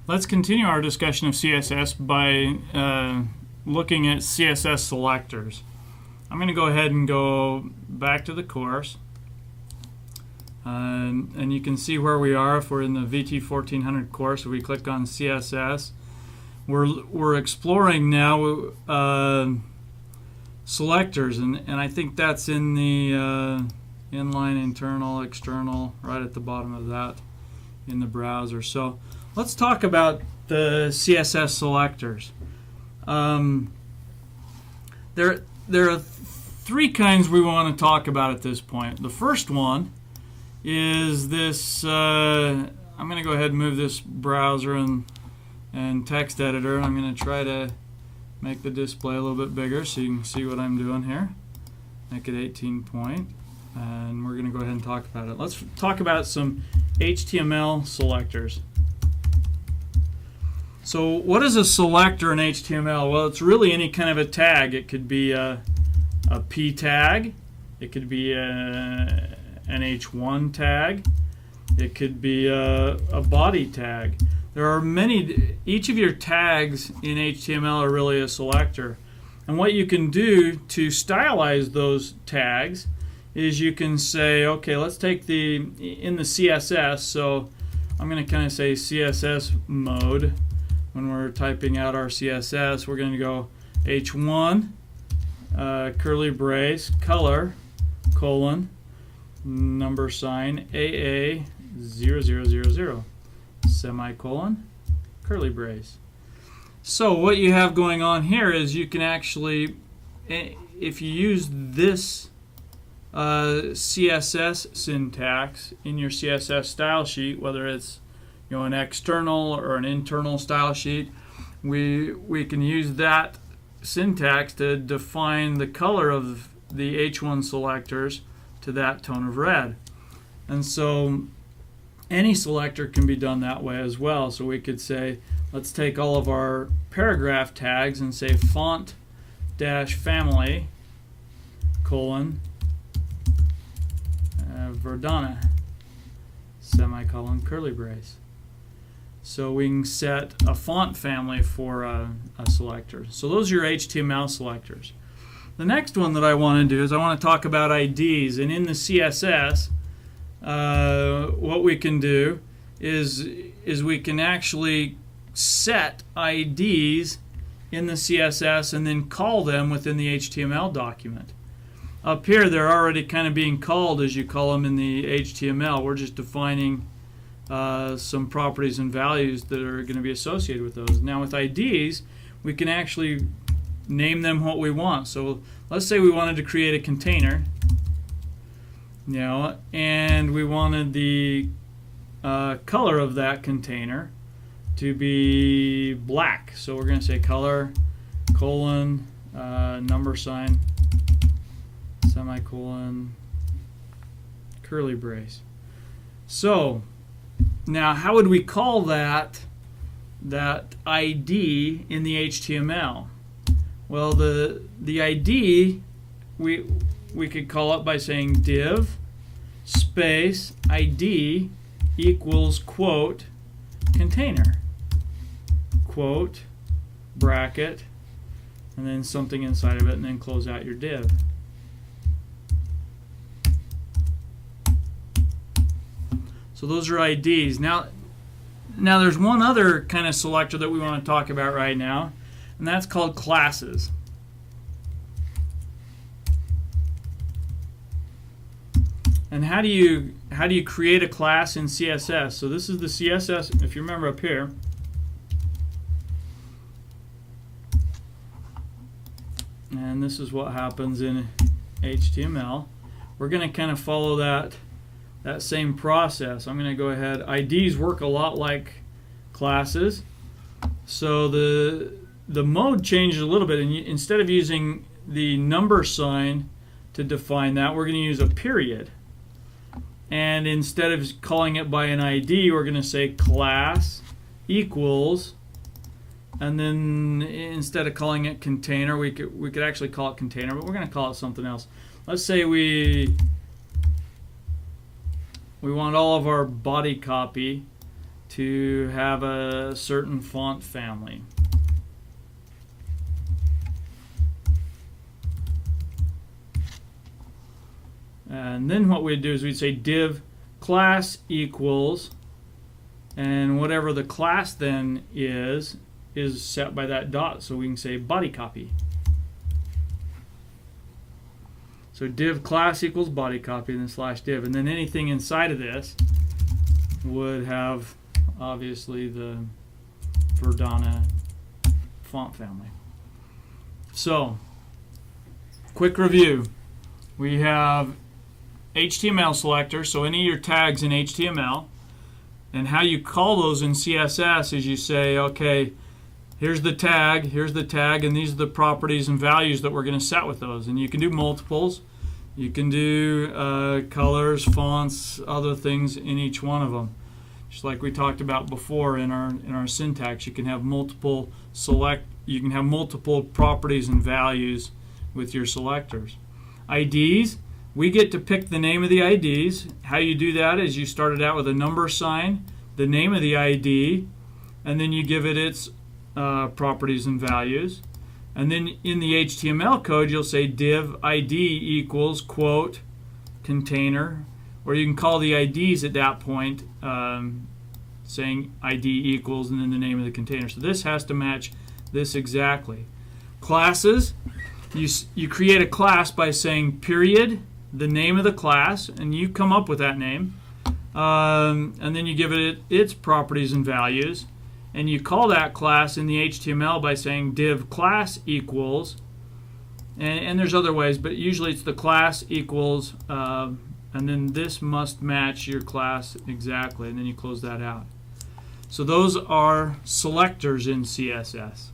Let's continue our discussion of CSS by looking at CSS selectors. I'm going to go ahead and go back to the course. And you can see where we are if we're in the VT 1400 course. If we click on CSS, we're exploring now selectors, and I think that's in the inline, internal, external, right at the bottom of that in the browser. So let's talk about the CSS selectors. There are three kinds we want to talk about at this point. The first one is this. I'm going to go ahead and move this browser and text editor, and I'm going to try to make the display a little bit bigger so you can see what I'm doing here. Make it 18 point, and we're going to go ahead and talk about it. Let's talk about some HTML selectors. So what is a selector in HTML? Well, it's really any kind of a tag. It could be a P tag. It could be an H1 tag. It could be a body tag. There are many. Each of your tags in HTML are really a selector. And what you can do to stylize those tags is you can say, okay, let's take in the CSS. So I'm going to kind of say CSS mode. When we're typing out our CSS, we're going to go H1, curly brace, color, colon, number sign, AA, 0000, semicolon, curly brace. So what you have going on here is you can actually, if you use this CSS syntax in your CSS style sheet, whether it's an external or an internal style sheet, we can use that syntax to define the color of the H1 selectors to that tone of red. And so any selector can be done that way as well. So we could say, let's take all of our paragraph tags and say font dash family colon Verdana semicolon curly brace. So we can set a font family for a selector. So those are your HTML selectors. The next one that I want to do is I want to talk about IDs. And in the CSS, what we can do is we can actually set IDs in the CSS and then call them within the HTML document. Up here, they're already kind of being called as you call them in the HTML. We're just defining some properties and values that are going to be associated with those. Now with IDs, we can actually name them what we want. So let's say we wanted to create a container, and we wanted the color of that container to be black. So we're going to say color colon number sign semicolon curly brace. So now, how would we call that ID in the HTML? Well, the ID we could call it by saying div space ID equals quote container, quote bracket, and then something inside of it, and then close out your div. So those are IDs. Now there's one other kind of selector that we want to talk about right now, and that's called classes. And how do you create a class in CSS? So this is the CSS, if you remember up here. And this is what happens in HTML. We're going to kind of follow that same process. I'm going to go ahead. IDs work a lot like classes. So the mode changes a little bit, and instead of using the number sign to define that, we're going to use a period. And instead of calling it by an ID, we're going to say class equals, and then instead of calling it container, we could actually call it container, but we're going to call it something else. Let's say we want all of our body copy to have a certain font family. And then what we'd do is we'd say div class equals, and whatever the class then is set by that dot, so we can say body copy. So div class equals body copy, and then slash div, and then anything inside of this would have obviously the Verdana font family. So quick review. We have HTML selector, so any of your tags in HTML, and how you call those in CSS is you say, okay, here's the tag, and these are the properties and values that we're going to set with those. And you can do multiples, you can do colors, fonts, other things in each one of them. Just like we talked about before in our syntax, you can have multiple properties and values with your selectors. IDs. We get to pick the name of the IDs. How you do that is you start it out with a number sign, the name of the ID, and then you give it its properties and values. And then in the HTML code, you'll say div ID equals quote container, or you can call the IDs at that point saying ID equals and then the name of the container. So this has to match this exactly. Classes, you create a class by saying period, the name of the class, and you come up with that name, and then you give it its properties and values, and you call that class in the HTML by saying div class equals, and there's other ways, but usually it's the class equals, and then this must match your class exactly, and then you close that out. So those are selectors in CSS.